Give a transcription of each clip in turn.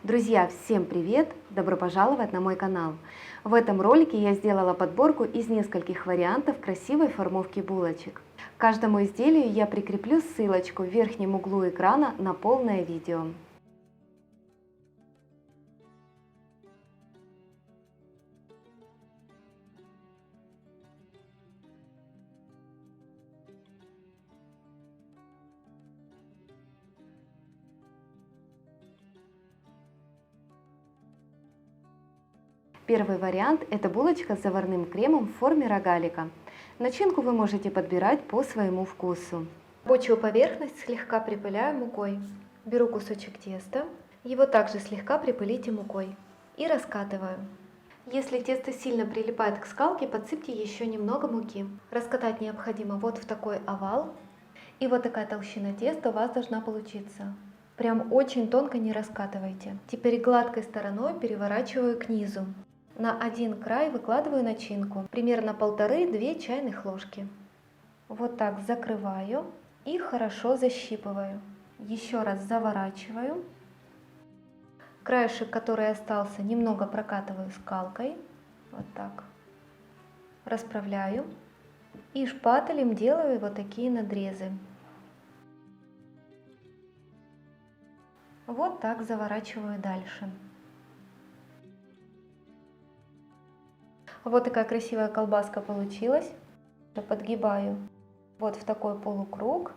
Друзья, всем привет! Добро пожаловать на мой канал! В этом ролике я сделала подборку из нескольких вариантов красивой формовки булочек. К каждому изделию я прикреплю ссылочку в верхнем углу экрана на полное видео. Первый вариант – это булочка с заварным кремом в форме рогалика. Начинку вы можете подбирать по своему вкусу. Рабочую поверхность слегка припыляю мукой. Беру кусочек теста, его также слегка припылите мукой и раскатываю. Если тесто сильно прилипает к скалке, подсыпьте еще немного муки. Раскатать необходимо вот в такой овал. И вот такая толщина теста у вас должна получиться. Прям очень тонко не раскатывайте. Теперь гладкой стороной переворачиваю к низу. На один край выкладываю начинку, примерно 1,5-2 чайных ложки. Вот так закрываю и хорошо защипываю. Еще раз заворачиваю. Краешек, который остался, немного прокатываю скалкой. Вот так. Расправляю. И шпателем делаю вот такие надрезы. Вот так заворачиваю дальше. Вот такая красивая колбаска получилась. Подгибаю вот в такой полукруг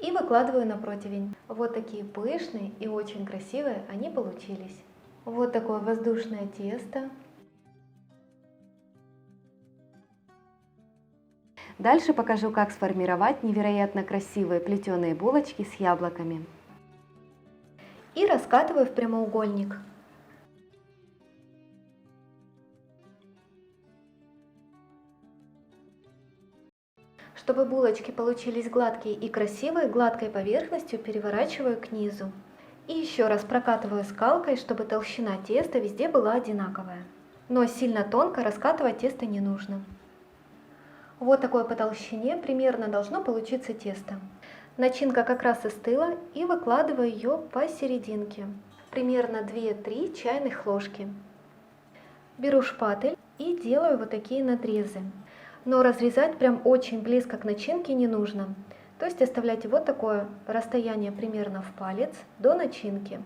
и выкладываю на противень. Вот такие пышные и очень красивые они получились. Вот такое воздушное тесто. Дальше покажу, как сформировать невероятно красивые плетеные булочки с яблоками. И раскатываю в прямоугольник. Чтобы булочки получились гладкие и красивые, гладкой поверхностью переворачиваю к низу. И еще раз прокатываю скалкой, чтобы толщина теста везде была одинаковая. Но сильно тонко раскатывать тесто не нужно. Вот такое по толщине примерно должно получиться тесто. Начинка как раз остыла и выкладываю ее посерединке. Примерно 2-3 чайных ложки. Беру шпатель и делаю вот такие надрезы. Но разрезать прям очень близко к начинке не нужно. То есть оставляйте вот такое расстояние примерно в палец до начинки.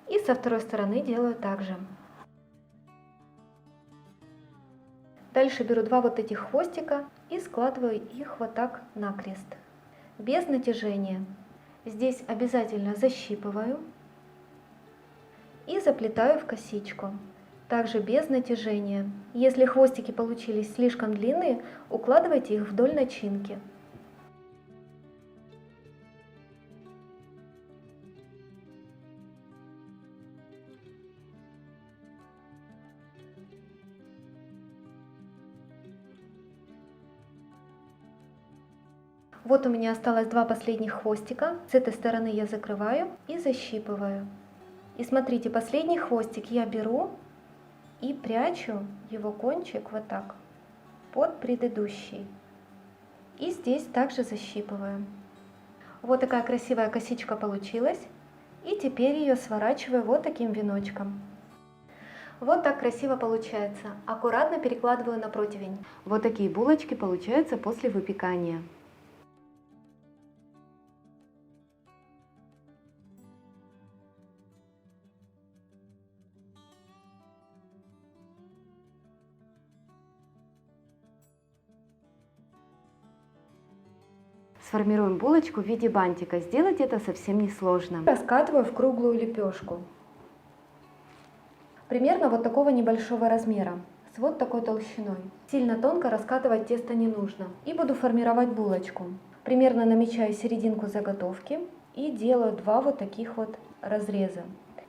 И со второй стороны делаю так же. Дальше беру два вот этих хвостика и складываю их вот так накрест. Без натяжения. Здесь обязательно защипываю и заплетаю в косичку. Также без натяжения. Если хвостики получились слишком длинные, укладывайте их вдоль начинки. Вот у меня осталось два последних хвостика. С этой стороны я закрываю и защипываю. И смотрите, последний хвостик я беру и прячу его кончик вот так под предыдущий. И здесь также защипываю. Вот такая красивая косичка получилась. И теперь ее сворачиваю вот таким веночком. Вот так красиво получается. Аккуратно перекладываю на противень. Вот такие булочки получаются после выпекания. Сформируем булочку в виде бантика. Сделать это совсем несложно. Раскатываю в круглую лепешку. Примерно вот такого небольшого размера, с вот такой толщиной. Сильно тонко раскатывать тесто не нужно. И буду формировать булочку. Примерно намечаю серединку заготовки и делаю два вот таких вот разреза.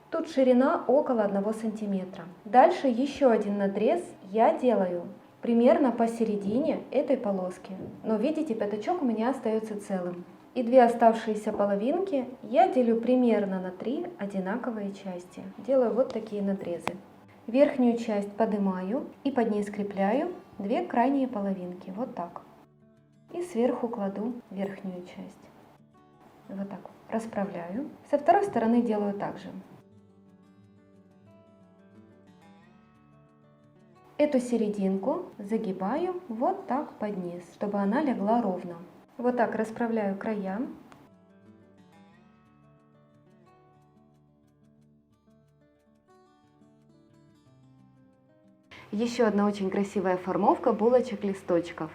Тут ширина около 1 сантиметра. Дальше еще один надрез я делаю примерно посередине этой полоски. Но видите, пятачок у меня остается целым. И две оставшиеся половинки я делю примерно на 3 одинаковые части. Делаю вот такие надрезы. Верхнюю часть поднимаю и под ней скрепляю две крайние половинки. Вот так. И сверху кладу верхнюю часть. Вот так расправляю. Со второй стороны делаю так же. Эту серединку загибаю вот так под низ, чтобы она легла ровно. Вот так расправляю края. Еще одна очень красивая формовка булочек-листочков.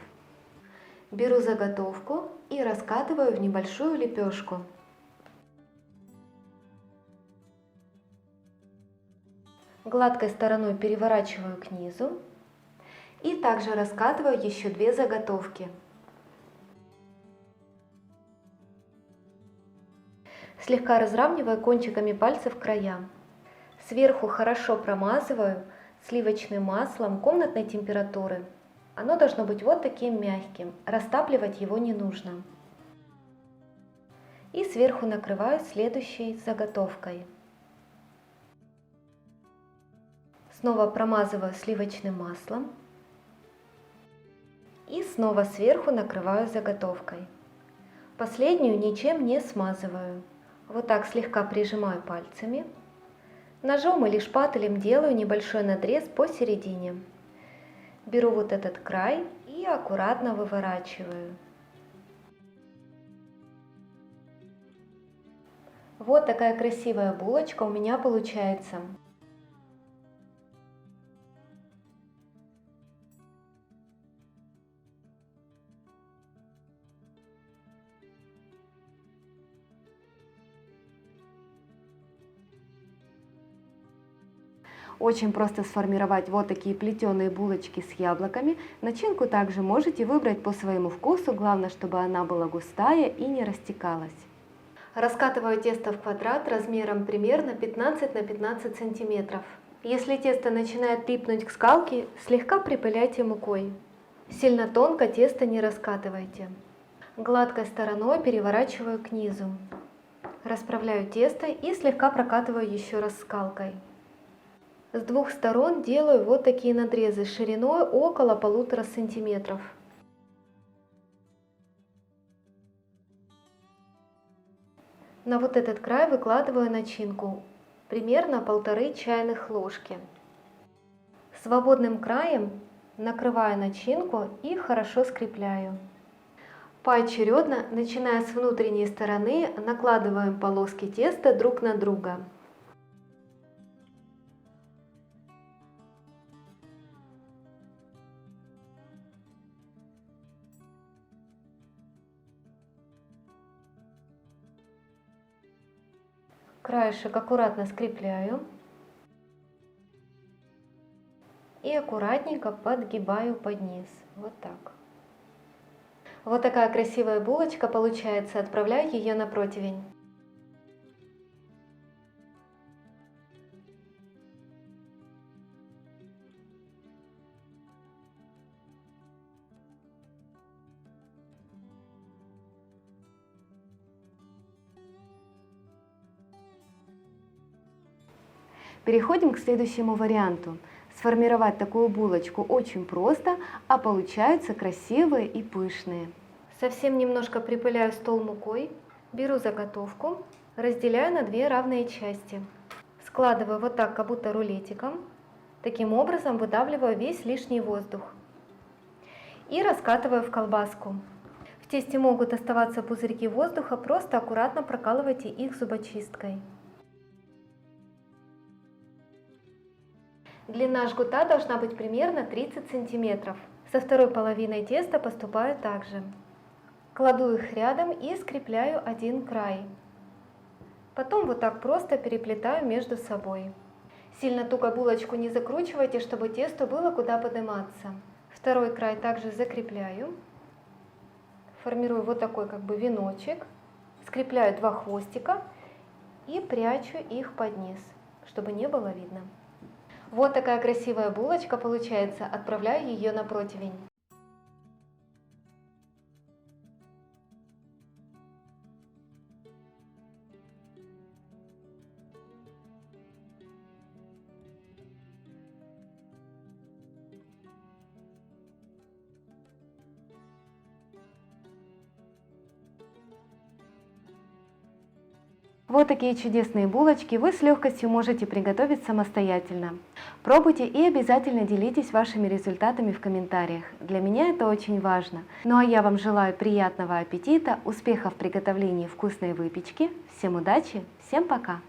Беру заготовку и раскатываю в небольшую лепешку. Гладкой стороной переворачиваю к низу и также раскатываю еще 2 заготовки. Слегка разравниваю кончиками пальцев края. Сверху хорошо промазываю сливочным маслом комнатной температуры. Оно должно быть вот таким мягким, растапливать его не нужно. И сверху накрываю следующей заготовкой. Снова промазываю сливочным маслом. И снова сверху накрываю заготовкой. Последнюю ничем не смазываю. Вот так слегка прижимаю пальцами. Ножом или шпателем делаю небольшой надрез посередине. Беру вот этот край и аккуратно выворачиваю. Вот такая красивая булочка у меня получается. Очень просто сформировать вот такие плетеные булочки с яблоками. Начинку также можете выбрать по своему вкусу, главное, чтобы она была густая и не растекалась. Раскатываю тесто в квадрат размером примерно 15 на 15 сантиметров. Если тесто начинает липнуть к скалке, слегка припыляйте мукой. Сильно тонко тесто не раскатывайте. Гладкой стороной переворачиваю к низу. Расправляю тесто и слегка прокатываю еще раз скалкой. С двух сторон делаю вот такие надрезы шириной около 1,5 сантиметров. На вот этот край выкладываю начинку, примерно 1,5 чайных ложки. Свободным краем накрываю начинку и хорошо скрепляю. Поочередно, начиная с внутренней стороны, накладываем полоски теста друг на друга. Краешек аккуратно скрепляю и аккуратненько подгибаю под низ. Вот так. Вот такая красивая булочка получается. Отправляю ее на противень. Переходим к следующему варианту. Сформировать такую булочку очень просто, а получаются красивые и пышные. Совсем немножко припыляю стол мукой, беру заготовку, разделяю на 2 равные части. Складываю вот так, как будто рулетиком. Таким образом выдавливаю весь лишний воздух. И раскатываю в колбаску. В тесте могут оставаться пузырьки воздуха, просто аккуратно прокалывайте их зубочисткой. Длина жгута должна быть примерно 30 сантиметров. Со второй половиной теста поступаю так же. Кладу их рядом и скрепляю один край. Потом вот так просто переплетаю между собой. Сильно туго булочку не закручивайте, чтобы тесту было куда подниматься. Второй край также закрепляю. Формирую вот такой как бы веночек. Скрепляю 2 хвостика и прячу их под низ, чтобы не было видно. Вот такая красивая булочка получается. Отправляю ее на противень. Вот такие чудесные булочки вы с легкостью можете приготовить самостоятельно. Пробуйте и обязательно делитесь вашими результатами в комментариях. Для меня это очень важно. Ну а я вам желаю приятного аппетита, успехов в приготовлении вкусной выпечки. Всем удачи, всем пока!